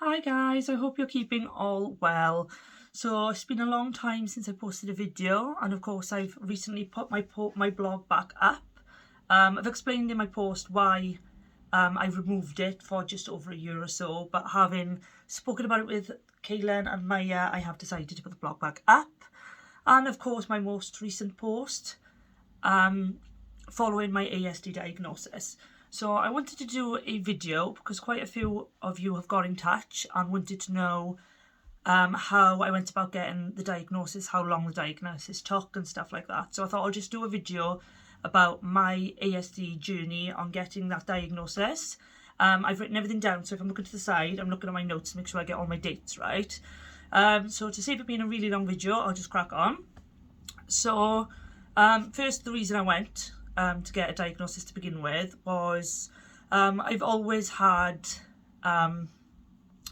Hi guys, I hope you're keeping all well. So it's been a long time since I posted a video, and of course I've recently put my blog back up. I've explained in my post why I removed it for just over a year or so, but having spoken about it with Kaylin and Maya, I have decided to put the blog back up. And of course my most recent post following my ASD diagnosis. So I wanted to do a video because quite a few of you have got in touch and wanted to know how I went about getting the diagnosis, how long the diagnosis took and stuff like that. So I thought I'll just do a video about my ASD journey on getting that diagnosis. I've written everything down, so if I'm looking to the side, I'm looking at my notes to make sure I get all my dates right. So to save it being a really long video, I'll just crack on. So first, the reason I went to get a diagnosis to begin with was I've always had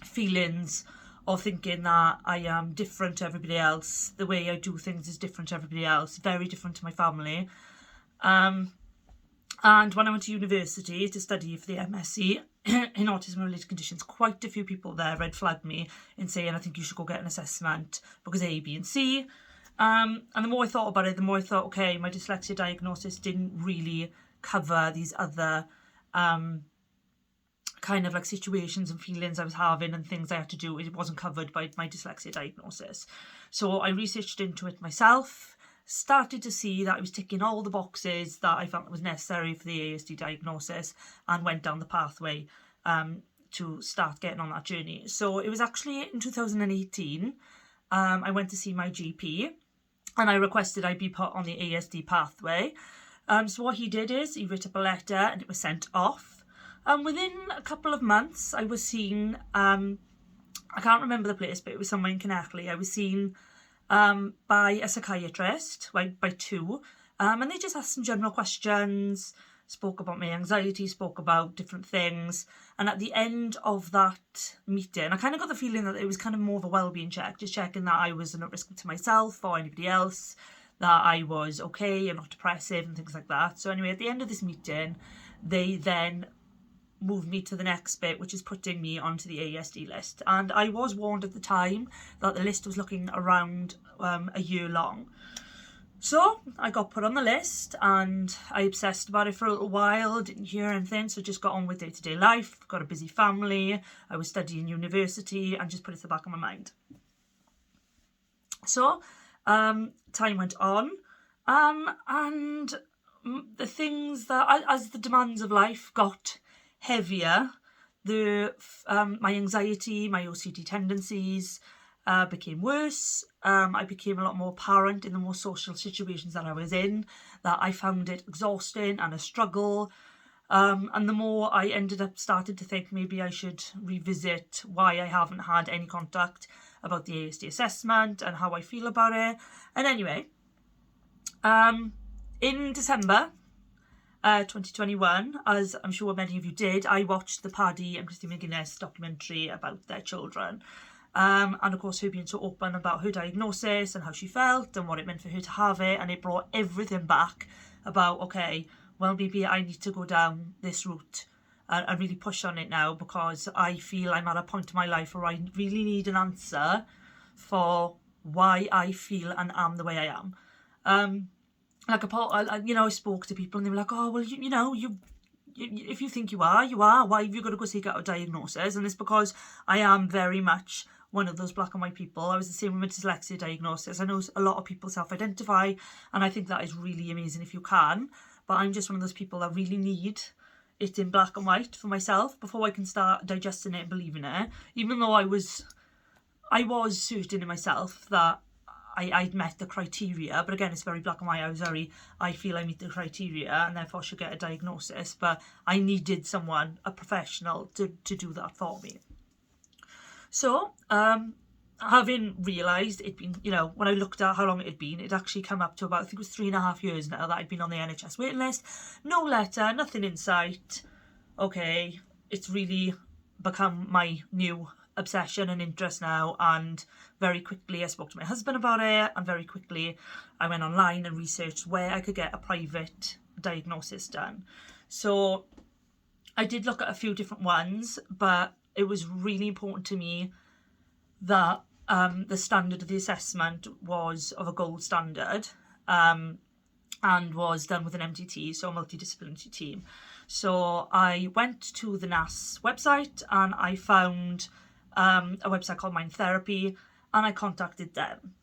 feelings of thinking that I am different to everybody else. The way I do things is different to everybody else, very different to my family. And when I went to university to study for the MSc in autism related conditions, quite a few people there red flagged me in saying I think you should go get an assessment because A, B and C. And the more I thought about it, the more I thought, okay, my dyslexia diagnosis didn't really cover these other kind of like situations and feelings I was having and things I had to do. It wasn't covered by my dyslexia diagnosis. So I researched into it myself, started to see that I was ticking all the boxes that I felt was necessary for the ASD diagnosis, and went down the pathway to start getting on that journey. So it was actually in 2018, I went to see my GP and I requested I be put on the ASD pathway. So what he did is he wrote up a letter and it was sent off. Within a couple of months, I was seen, I can't remember the place, but it was somewhere in Connecticut. I was seen by a psychiatrist, by two, and they just asked some general questions, spoke about my anxiety, spoke about different things. And at the end of that meeting, I kind of got the feeling that it was kind of more of a well-being check, just checking that I wasn't at risk to myself or anybody else, that I was okay and not depressive and things like that. So anyway, at the end of this meeting, they then moved me to the next bit, which is putting me onto the ASD list. And I was warned at the time that the list was looking around a year long. So I got put on the list and I obsessed about it for a little while, didn't hear anything, so just got on with day-to-day life, got a busy family, I was studying university, and just put it to the back of my mind. So time went on, and the things that, as the demands of life got heavier, my anxiety, my OCD tendencies became worse. I became a lot more apparent in the more social situations that I was in, that I found it exhausting and a struggle. And the more I ended up starting to think maybe I should revisit why I haven't had any contact about the ASD assessment and how I feel about it. And anyway, in December 2021, as I'm sure many of you did, I watched the Paddy and Christine McGuinness documentary about their children. And of course her being so open about her diagnosis and how she felt and what it meant for her to have it, and it brought everything back about, okay, well maybe I need to go down this route and really push on it now, because I feel I'm at a point in my life where I really need an answer for why I feel and am the way I am. I spoke to people and they were like, oh well, you if you think you are, why have you got to go seek out a diagnosis? And it's because I am very much one of those black and white people. I was the same with my dyslexia diagnosis. I know a lot of people self-identify, and I think that is really amazing if you can, but I'm just one of those people that really need it in black and white for myself before I can start digesting it and believing it, even though I was certain in myself that I'd met the criteria. But again, it's very black and white. I feel I meet the criteria and therefore should get a diagnosis, but I needed someone, a professional, to do that for me. So having realised it'd been, when I looked at how long it had been, it'd actually come up to about, I think it was 3.5 years now that I'd been on the NHS waiting list. No letter, nothing in sight. Okay, it's really become my new obsession and interest now, and very quickly I spoke to my husband about it, and very quickly I went online and researched where I could get a private diagnosis done. So I did look at a few different ones, but it was really important to me that the standard of the assessment was of a gold standard, and was done with an MDT, so a multidisciplinary team. So I went to the NAS website and I found a website called Mind Therapy, and I contacted them.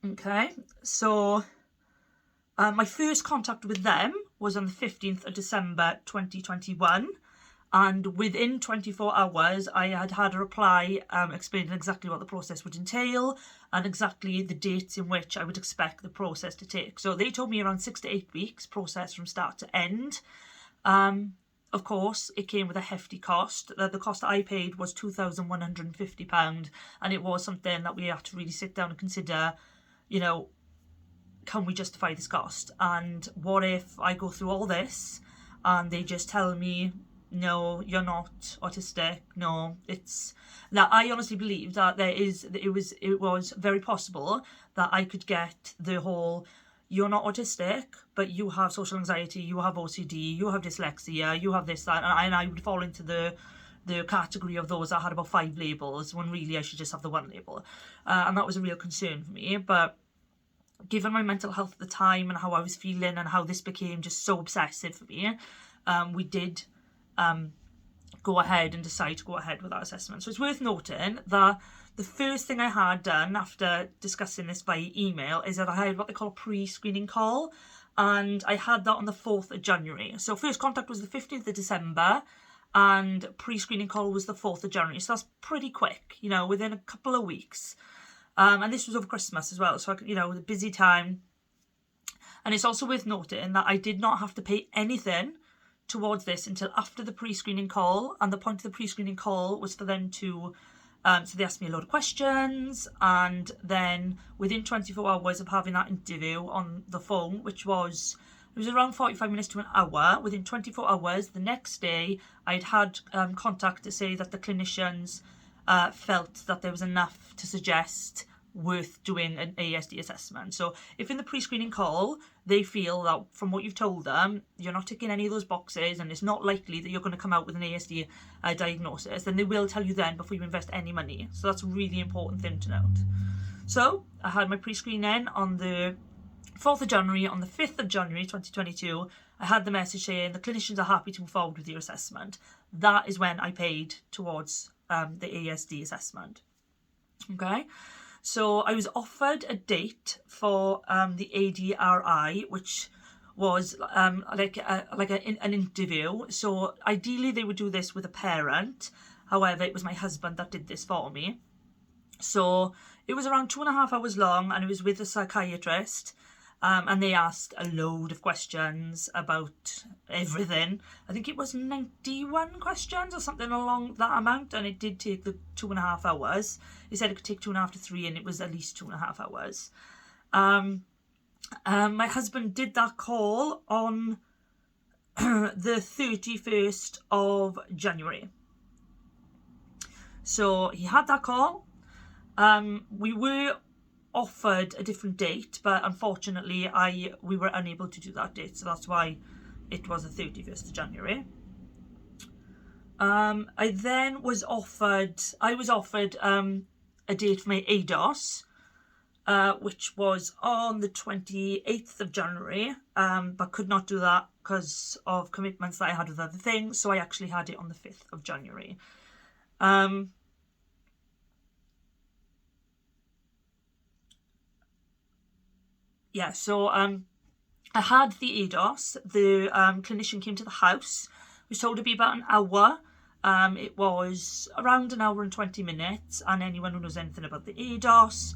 Okay, so my first contact with them was on the 15th of December 2021, and within 24 hours I had a reply explaining exactly what the process would entail and exactly the dates in which I would expect the process to take. So they told me around 6 to 8 weeks process from start to end. Of course, it came with a hefty cost. The cost that I paid was £2,150, and it was something that we had to really sit down and consider, you know, can we justify this cost? And what if I go through all this and they just tell me, no, you're not autistic? No, it's that I honestly believe that it was very possible that I could get the whole, you're not autistic, but you have social anxiety, you have OCD, you have dyslexia, you have this, that, and I would fall into the category of those that had about 5 labels, when really I should just have the 1 label. And that was a real concern for me. But given my mental health at the time and how I was feeling and how this became just so obsessive for me, we did go ahead and decide to go ahead with that assessment. So it's worth noting that the first thing I had done after discussing this by email is that I had what they call a pre-screening call, and I had that on the 4th of January. So first contact was the 15th of December, and pre-screening call was the 4th of January. So that's pretty quick, you know, within a couple of weeks. And this was over Christmas as well, so, you know, a busy time. And it's also worth noting that I did not have to pay anything towards this until after the pre-screening call, and the point of the pre-screening call was for them to so they asked me a load of questions, and then within 24 hours of having that interview on the phone, it was around 45 minutes to an hour, within 24 hours the next day I'd had contact to say that the clinicians felt that there was enough to suggest worth doing an ASD assessment. So if in the pre-screening call they feel that from what you've told them you're not ticking any of those boxes and it's not likely that you're going to come out with an ASD diagnosis, then they will tell you then before you invest any money. So that's a really important thing to note. So I had my pre-screening on the 4th of January. On the 5th of January 2022 I had the message saying the clinicians are happy to move forward with your assessment. That is when I paid towards the ASD assessment. Okay, so I was offered a date for the ADRI, which was an interview. So ideally they would do this with a parent. However, it was my husband that did this for me. So it was around 2.5 hours long, and it was with a psychiatrist. And they asked a load of questions about everything. I think it was 91 questions or something along that amount, and it did take the 2.5 hours. He said it could take 2.5 to 3, and it was at least 2.5 hours. My husband did that call on the 31st of January. So he had that call. We were offered a different date, but unfortunately we were unable to do that date, so that's why it was the 31st of January. I then was offered a date for my ADOS, which was on the 28th of January, but could not do that because of commitments that I had with other things, so I actually had it on the 5th of January. Yeah, so I had the ADOS. The clinician came to the house. We was told to be about an hour. It was around an hour and 20 minutes, and anyone who knows anything about the ADOS,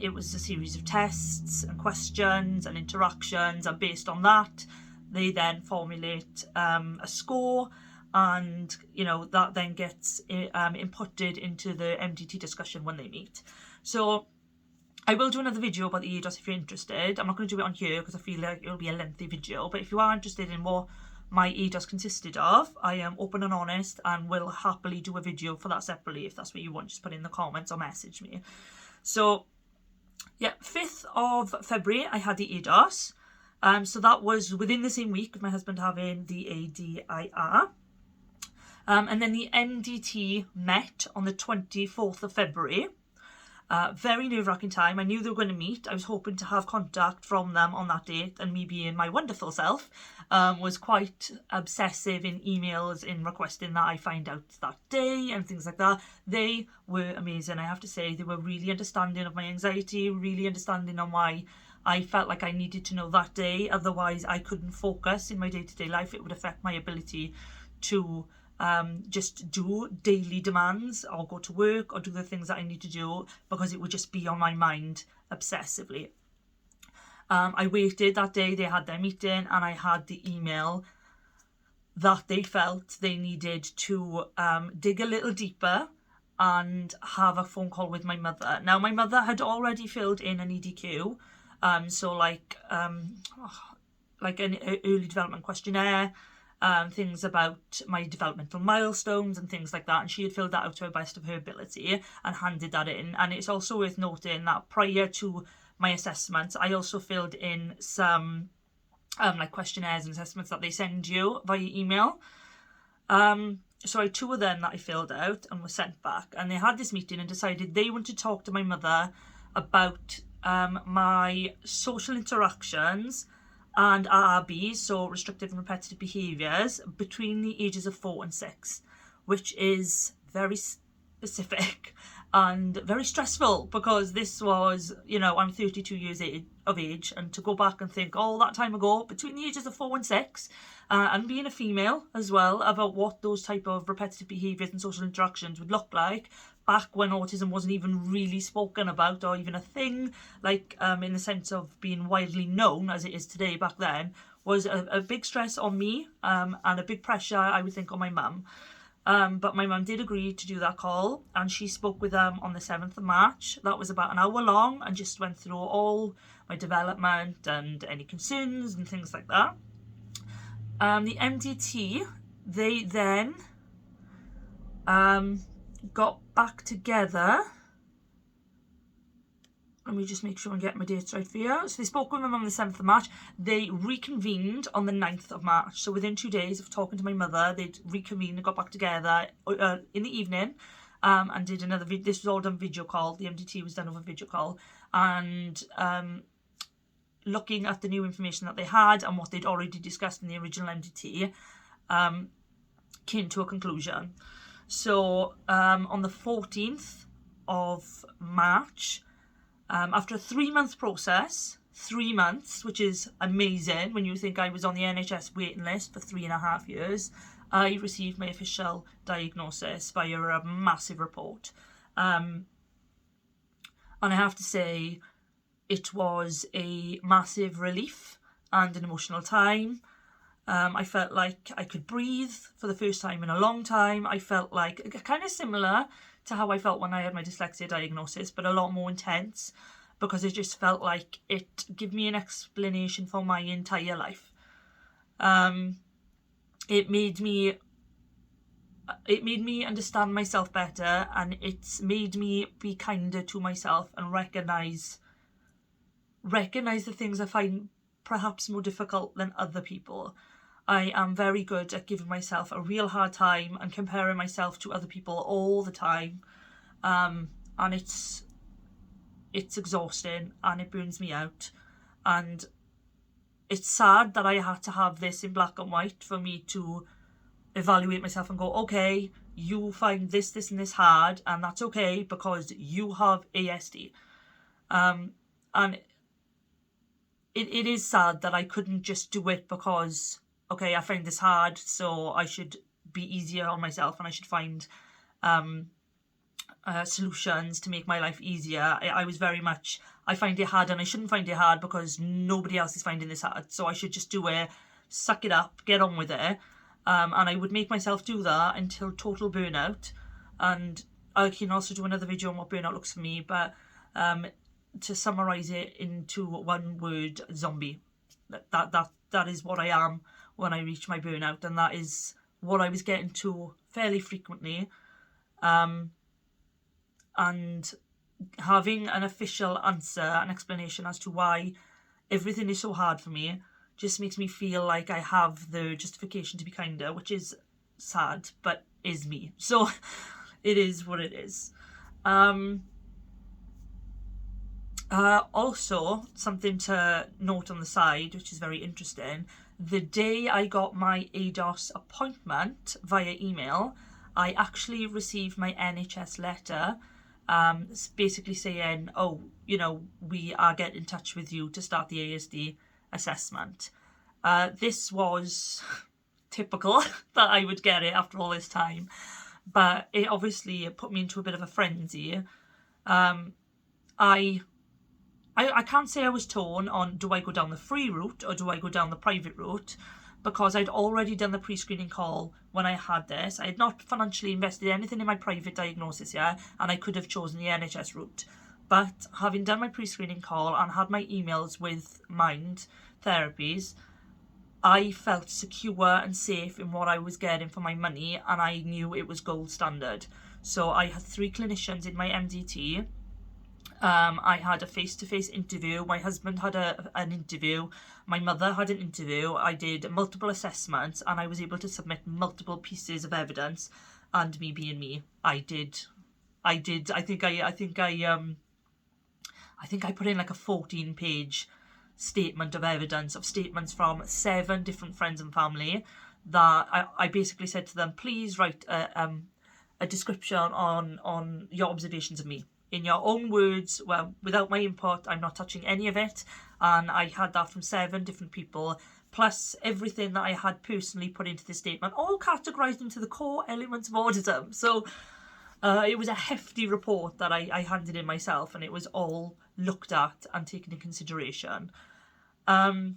it was a series of tests and questions and interactions, and based on that they then formulate a score, and you know that then gets inputted into the MDT discussion when they meet. So I will do another video about the ADOS if you're interested. I'm not going to do it on here because I feel like it'll be a lengthy video, but if you are interested in what my ADOS consisted of, I am open and honest and will happily do a video for that separately. If that's what you want, just put in the comments or message me. So yeah, 5th of February I had the ADOS. So that was within the same week of my husband having the ADIR. And then the MDT met on the 24th of February. Very nerve-wracking time. I knew they were going to meet. I was hoping to have contact from them on that date, and me being my wonderful self was quite obsessive in emails in requesting that I find out that day and things like that. They were amazing, I have to say. They were really understanding of my anxiety, really understanding on why I felt like I needed to know that day, otherwise I couldn't focus in my day-to-day life. It would affect my ability to just do daily demands or go to work or do the things that I need to do, because it would just be on my mind obsessively. I waited that day. They had their meeting and I had the email that they felt they needed to dig a little deeper and have a phone call with my mother. Now, my mother had already filled in an EDQ, so like an early development questionnaire, things about my developmental milestones and things like that, and she had filled that out to the best of her ability and handed that in. And it's also worth noting that prior to my assessments, I also filled in some like questionnaires and assessments that they send you via email. So I had 2 of them that I filled out and were sent back, and they had this meeting and decided they want to talk to my mother about my social interactions and RRBs, so restrictive and repetitive behaviours, between the ages of 4 and 6, which is very specific and very stressful, because this was, I'm 32 years of age, and to go back and think all that time ago, between the ages of 4 and 6, and being a female as well, about what those type of repetitive behaviours and social interactions would look like back when autism wasn't even really spoken about or even a thing, like in the sense of being widely known as it is today, back then, was a big stress on me, and a big pressure, I would think, on my mum. But my mum did agree to do that call, and she spoke with them on the 7th of March. That was about an hour long and just went through all my development and any concerns and things like that. The MDT, they then got back together. Let me just make sure I get my dates right for you. So they spoke with my mum on the 7th of March. They reconvened on the 9th of March. So within 2 days of talking to my mother, they'd reconvened and got back together in the evening, and did another video. This was all done video call. The MDT was done over video call. And looking at the new information that they had and what they'd already discussed in the original MDT, came to a conclusion. So on the 14th of March, after a 3-month process, 3 months, which is amazing when you think I was on the NHS waiting list for 3.5 years, I received my official diagnosis via a massive report. And I have to say, it was a massive relief and an emotional time. I felt like I could breathe for the first time in a long time. I felt like kind of similar to how I felt when I had my dyslexia diagnosis, but a lot more intense, because it just felt like it gave me an explanation for my entire life. It made me understand myself better, and it's made me be kinder to myself and recognize the things I find perhaps more difficult than other people. I am very good at giving myself a real hard time and comparing myself to other people all the time, and it's exhausting and it burns me out, and it's sad that I had to have this in black and white for me to evaluate myself and go, okay, you find this and this hard, and that's okay because you have ASD. And it is sad that I couldn't just do it because, okay, I find this hard, so I should be easier on myself and I should find solutions to make my life easier. I was very much, I find it hard and I shouldn't find it hard because nobody else is finding this hard, so I should just do it, suck it up, get on with it. And I would make myself do that until total burnout. And I can also do another video on what burnout looks for me, but to summarise it into one word, zombie. That is what I am when I reach my burnout, and that is what I was getting to fairly frequently. And having an official answer, an explanation as to why everything is so hard for me, just makes me feel like I have the justification to be kinder, which is sad, but is me. So it is what it is. Also, something to note on the side, which is very interesting, the day I got my ADOS appointment via email, I actually received my NHS letter basically saying, oh, we are getting in touch with you to start the ASD assessment. This was typical that I would get it after all this time, but it obviously put me into a bit of a frenzy. I can't say I was torn on, do I go down the free route or do I go down the private route, because I'd already done the pre-screening call when I had this. I had not financially invested anything in my private diagnosis yet, and I could have chosen the NHS route. But having done my pre-screening call and had my emails with Mind Therapies, I felt secure and safe in what I was getting for my money, and I knew it was gold standard. So I had 3 clinicians in my MDT. I had a face-to-face interview. My husband had an interview. My mother had an interview. I did multiple assessments, and I was able to submit multiple pieces of evidence. And me being me, I think I put in like a 14-page statement of evidence, of statements from 7 different friends and family, that I basically said to them, please write a description on your observations of me in your own words. Well, without my input, I'm not touching any of it. And I had that from 7 different people, plus everything that I had personally put into the statement, all categorised into the core elements of autism. So it was a hefty report that I handed in myself, and it was all looked at and taken into consideration. I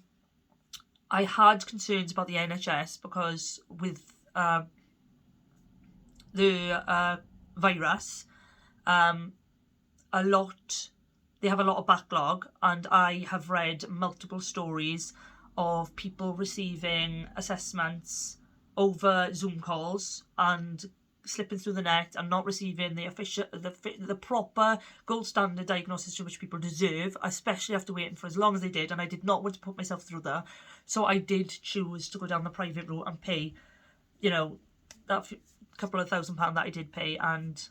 had concerns about the NHS because with the virus, they have a lot of backlog, and I have read multiple stories of people receiving assessments over Zoom calls and slipping through the net and not receiving the proper gold standard diagnosis to which people deserve, especially after waiting for as long as they did. And I did not want to put myself through that, so I did choose to go down the private route and pay, that couple of £1,000 that I did pay. And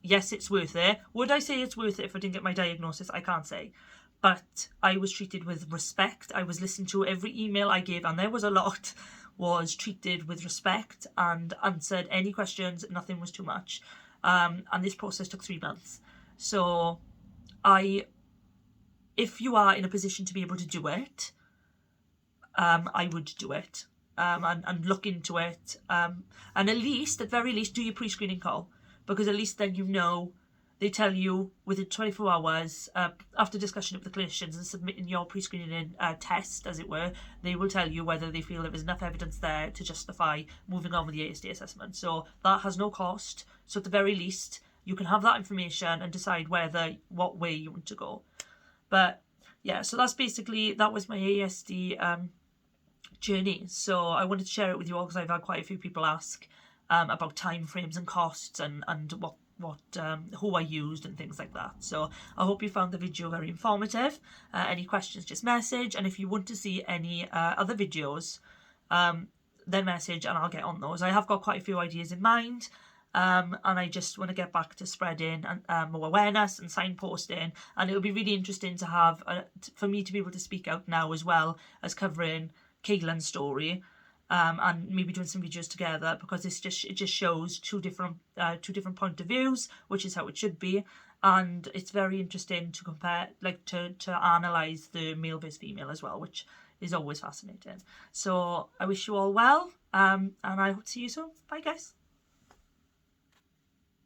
yes, it's worth it. Would I say it's worth it if I didn't get my diagnosis? I can't say. But I was treated with respect. I was listened to. Every email I gave, and there was a lot, was treated with respect and answered any questions. Nothing was too much. And this process took 3 months. So if you are in a position to be able to do it, I would do it. And look into it. And at very least, do your pre-screening call. Because at least then they tell you within 24 hours, after discussion with the clinicians and submitting your pre-screening test, as it were, they will tell you whether they feel there is enough evidence there to justify moving on with the ASD assessment. So that has no cost. So at the very least, you can have that information and decide what way you want to go. But yeah, so that was my ASD journey. So I wanted to share it with you all because I've had quite a few people ask about time frames and costs and who I used and things like that. So I hope you found the video very informative. Any questions, just message, and if you want to see any other videos, then message and I'll get on those. I have got quite a few ideas in mind, and I just want to get back to spreading more awareness and signposting, and it'll be really interesting to have for me to be able to speak out now, as well as covering Caitlin's story. And maybe doing some videos together, because it just shows two different point of views, which is how it should be, and it's very interesting to compare, to analyse the male versus female as well, which is always fascinating. So I wish you all well, and I hope to see you soon. Bye guys.